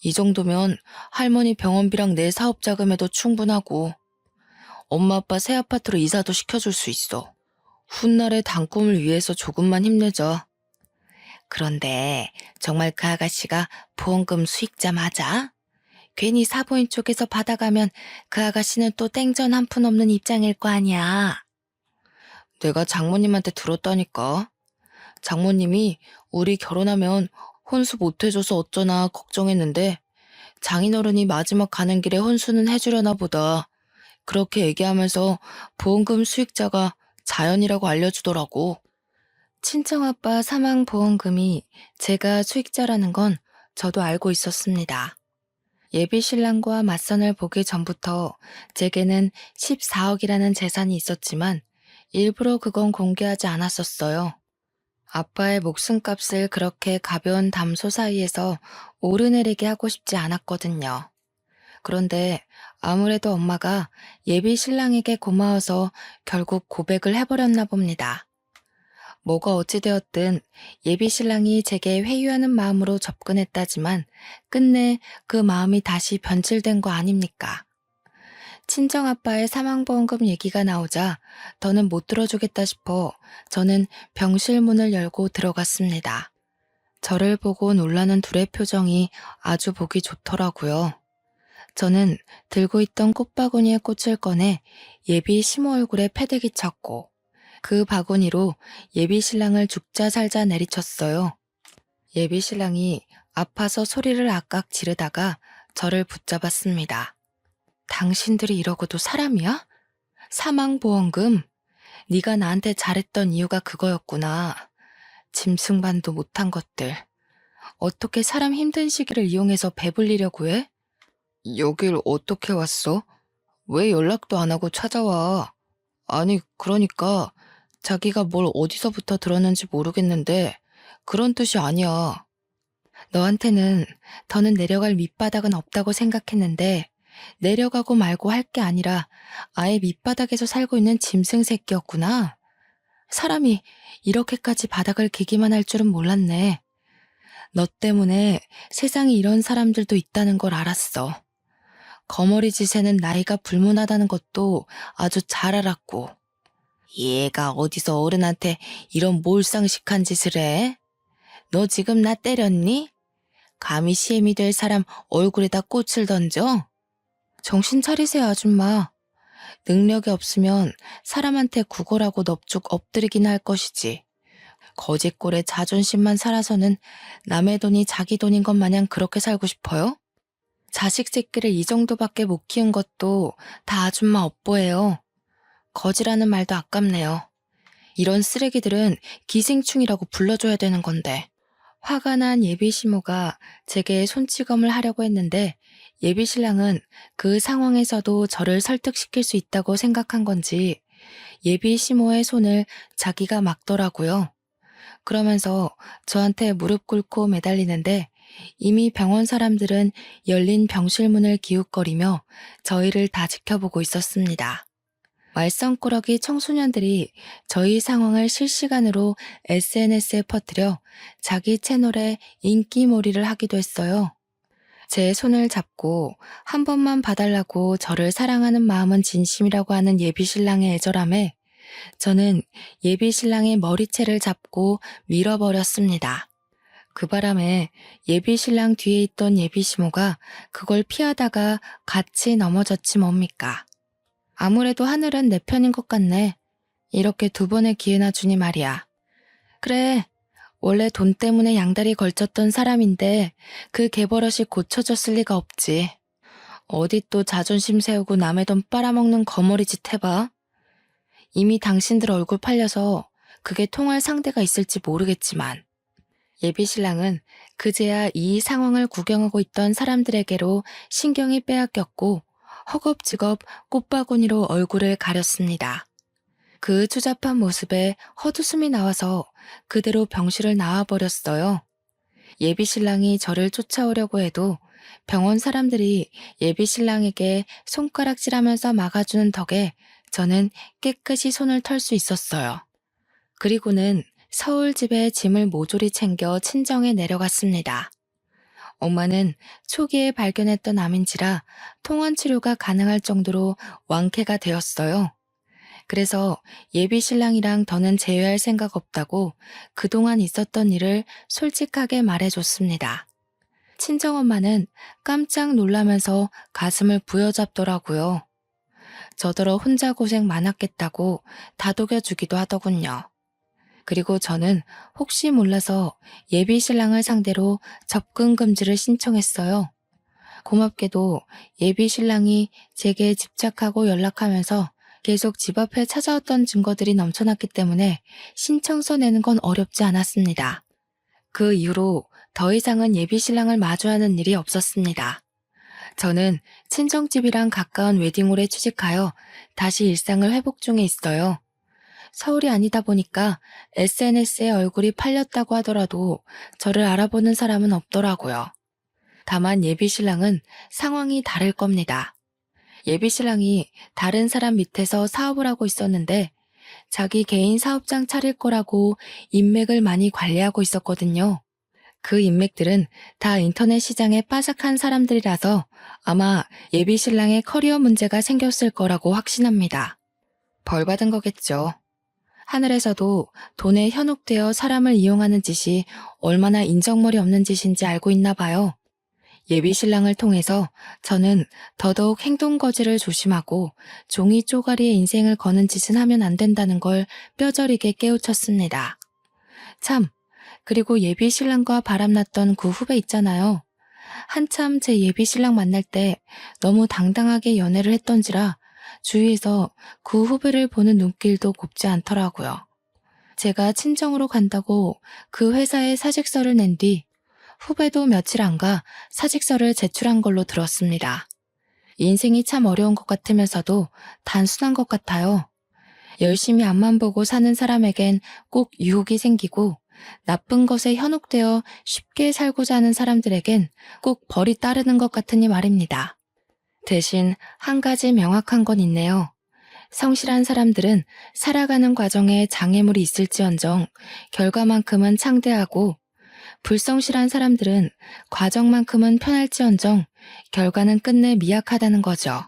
S1: 이 정도면 할머니 병원비랑 내 사업 자금에도 충분하고 엄마 아빠 새 아파트로 이사도 시켜줄 수 있어. 훗날의 단꿈을 위해서 조금만 힘내자. 그런데 정말 그 아가씨가 보험금 수익자 맞아? 괜히 사보인 쪽에서 받아가면 그 아가씨는 또 땡전 한 푼 없는 입장일 거 아니야. 내가 장모님한테 들었다니까. 장모님이 우리 결혼하면 혼수 못 해줘서 어쩌나 걱정했는데 장인어른이 마지막 가는 길에 혼수는 해주려나 보다. 그렇게 얘기하면서 보험금 수익자가 자연이라고 알려주더라고. 친정아빠 사망보험금이 제가 수익자라는 건 저도 알고 있었습니다. 예비 신랑과 맞선을 보기 전부터 제게는 14억이라는 재산이 있었지만 일부러 그건 공개하지 않았었어요. 아빠의 목숨값을 그렇게 가벼운 담소 사이에서 오르내리게 하고 싶지 않았거든요. 그런데 아무래도 엄마가 예비 신랑에게 고마워서 결국 고백을 해버렸나 봅니다. 뭐가 어찌되었든 예비 신랑이 제게 회유하는 마음으로 접근했다지만 끝내 그 마음이 다시 변질된 거 아닙니까? 친정아빠의 사망보험금 얘기가 나오자 더는 못 들어주겠다 싶어 저는 병실 문을 열고 들어갔습니다. 저를 보고 놀라는 둘의 표정이 아주 보기 좋더라고요. 저는 들고 있던 꽃바구니에 꽃을 꺼내 예비 시모 얼굴에 패대기 쳤고 그 바구니로 예비 신랑을 죽자 살자 내리쳤어요. 예비 신랑이 아파서 소리를 악악 지르다가 저를 붙잡았습니다. 당신들이 이러고도 사람이야? 사망보험금? 네가 나한테 잘했던 이유가 그거였구나. 짐승반도 못한 것들. 어떻게 사람 힘든 시기를 이용해서 배불리려고 해? 여길 어떻게 왔어? 왜 연락도 안 하고 찾아와? 아니, 그러니까 자기가 뭘 어디서부터 들었는지 모르겠는데 그런 뜻이 아니야. 너한테는 더는 내려갈 밑바닥은 없다고 생각했는데 내려가고 말고 할 게 아니라 아예 밑바닥에서 살고 있는 짐승 새끼였구나. 사람이 이렇게까지 바닥을 기기만 할 줄은 몰랐네. 너 때문에 세상에 이런 사람들도 있다는 걸 알았어. 거머리 짓에는 나이가 불문하다는 것도 아주 잘 알았고. 얘가 어디서 어른한테 이런 몰상식한 짓을 해? 너 지금 나 때렸니? 감히 시엠이 될 사람 얼굴에다 꽃을 던져? 정신 차리세요, 아줌마. 능력이 없으면 사람한테 구걸하고 넙죽 엎드리긴 할 것이지. 거짓골에 자존심만 살아서는 남의 돈이 자기 돈인 것 마냥 그렇게 살고 싶어요? 자식 새끼를 이 정도밖에 못 키운 것도 다 아줌마 업보예요. 거지라는 말도 아깝네요. 이런 쓰레기들은 기생충이라고 불러줘야 되는 건데. 화가 난 예비 시모가 제게 손찌검을 하려고 했는데 예비 신랑은 그 상황에서도 저를 설득시킬 수 있다고 생각한 건지 예비 시모의 손을 자기가 막더라고요. 그러면서 저한테 무릎 꿇고 매달리는데 이미 병원 사람들은 열린 병실 문을 기웃거리며 저희를 다 지켜보고 있었습니다. 말썽꾸러기 청소년들이 저희 상황을 실시간으로 SNS에 퍼뜨려 자기 채널에 인기몰이를 하기도 했어요. 제 손을 잡고 한 번만 봐달라고 저를 사랑하는 마음은 진심이라고 하는 예비신랑의 애절함에 저는 예비신랑의 머리채를 잡고 밀어버렸습니다. 그 바람에 예비신랑 뒤에 있던 예비시모가 그걸 피하다가 같이 넘어졌지 뭡니까. 아무래도 하늘은 내 편인 것 같네. 이렇게 두 번의 기회나 주니 말이야. 그래, 원래 돈 때문에 양다리 걸쳤던 사람인데 그 개버릇이 고쳐졌을 리가 없지. 어디 또 자존심 세우고 남의 돈 빨아먹는 거머리짓 해봐. 이미 당신들 얼굴 팔려서 그게 통할 상대가 있을지 모르겠지만 예비신랑은 그제야 이 상황을 구경하고 있던 사람들에게로 신경이 빼앗겼고 허겁지겁 꽃바구니로 얼굴을 가렸습니다. 그 추잡한 모습에 헛웃음이 나와서 그대로 병실을 나와버렸어요. 예비신랑이 저를 쫓아오려고 해도 병원 사람들이 예비신랑에게 손가락질하면서 막아주는 덕에 저는 깨끗이 손을 털 수 있었어요. 그리고는 서울집에 짐을 모조리 챙겨 친정에 내려갔습니다. 엄마는 초기에 발견했던 암인지라 통원 치료가 가능할 정도로 완쾌가 되었어요. 그래서 예비 신랑이랑 더는 재회할 생각 없다고 그동안 있었던 일을 솔직하게 말해줬습니다. 친정엄마는 깜짝 놀라면서 가슴을 부여잡더라고요. 저더러 혼자 고생 많았겠다고 다독여주기도 하더군요. 그리고 저는 혹시 몰라서 예비 신랑을 상대로 접근 금지를 신청했어요. 고맙게도 예비 신랑이 제게 집착하고 연락하면서 계속 집 앞에 찾아왔던 증거들이 넘쳐났기 때문에 신청서 내는 건 어렵지 않았습니다. 그 이후로 더 이상은 예비 신랑을 마주하는 일이 없었습니다. 저는 친정집이랑 가까운 웨딩홀에 취직하여 다시 일상을 회복 중에 있어요. 서울이 아니다 보니까 SNS에 얼굴이 팔렸다고 하더라도 저를 알아보는 사람은 없더라고요. 다만 예비신랑은 상황이 다를 겁니다. 예비신랑이 다른 사람 밑에서 사업을 하고 있었는데 자기 개인 사업장 차릴 거라고 인맥을 많이 관리하고 있었거든요. 그 인맥들은 다 인터넷 시장에 빠삭한 사람들이라서 아마 예비신랑의 커리어 문제가 생겼을 거라고 확신합니다. 벌 받은 거겠죠. 하늘에서도 돈에 현혹되어 사람을 이용하는 짓이 얼마나 인정머리 없는 짓인지 알고 있나 봐요. 예비신랑을 통해서 저는 더더욱 행동거지를 조심하고 종이 쪼가리에 인생을 거는 짓은 하면 안 된다는 걸 뼈저리게 깨우쳤습니다. 참, 그리고 예비신랑과 바람났던 그 후배 있잖아요. 한참 제 예비신랑 만날 때 너무 당당하게 연애를 했던지라 주위에서 그 후배를 보는 눈길도 곱지 않더라고요. 제가 친정으로 간다고 그 회사에 사직서를 낸 뒤 후배도 며칠 안 가 사직서를 제출한 걸로 들었습니다. 인생이 참 어려운 것 같으면서도 단순한 것 같아요. 열심히 앞만 보고 사는 사람에겐 꼭 유혹이 생기고 나쁜 것에 현혹되어 쉽게 살고자 하는 사람들에겐 꼭 벌이 따르는 것 같으니 말입니다. 대신 한 가지 명확한 건 있네요. 성실한 사람들은 살아가는 과정에 장애물이 있을지언정 결과만큼은 창대하고 불성실한 사람들은 과정만큼은 편할지언정 결과는 끝내 미약하다는 거죠.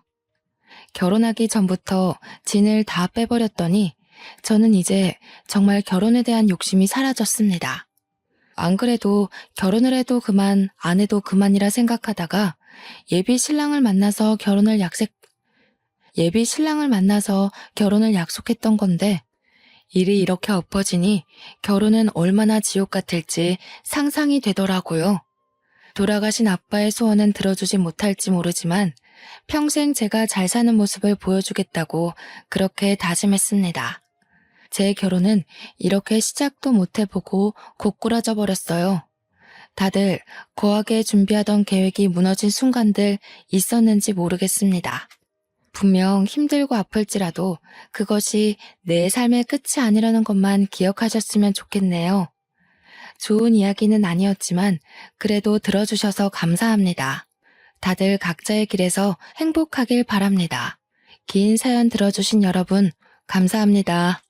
S1: 결혼하기 전부터 진을 다 빼버렸더니 저는 이제 정말 결혼에 대한 욕심이 사라졌습니다. 안 그래도 결혼을 해도 그만, 안 해도 그만이라 생각하다가 예비 신랑을 만나서 결혼을 약속했던 건데 일이 이렇게 엎어지니 결혼은 얼마나 지옥 같을지 상상이 되더라고요. 돌아가신 아빠의 소원은 들어주지 못할지 모르지만 평생 제가 잘 사는 모습을 보여주겠다고 그렇게 다짐했습니다. 제 결혼은 이렇게 시작도 못 해보고 고꾸라져 버렸어요. 다들 거하게 준비하던 계획이 무너진 순간들 있었는지 모르겠습니다. 분명 힘들고 아플지라도 그것이 내 삶의 끝이 아니라는 것만 기억하셨으면 좋겠네요. 좋은 이야기는 아니었지만 그래도 들어주셔서 감사합니다. 다들 각자의 길에서 행복하길 바랍니다. 긴 사연 들어주신 여러분, 감사합니다.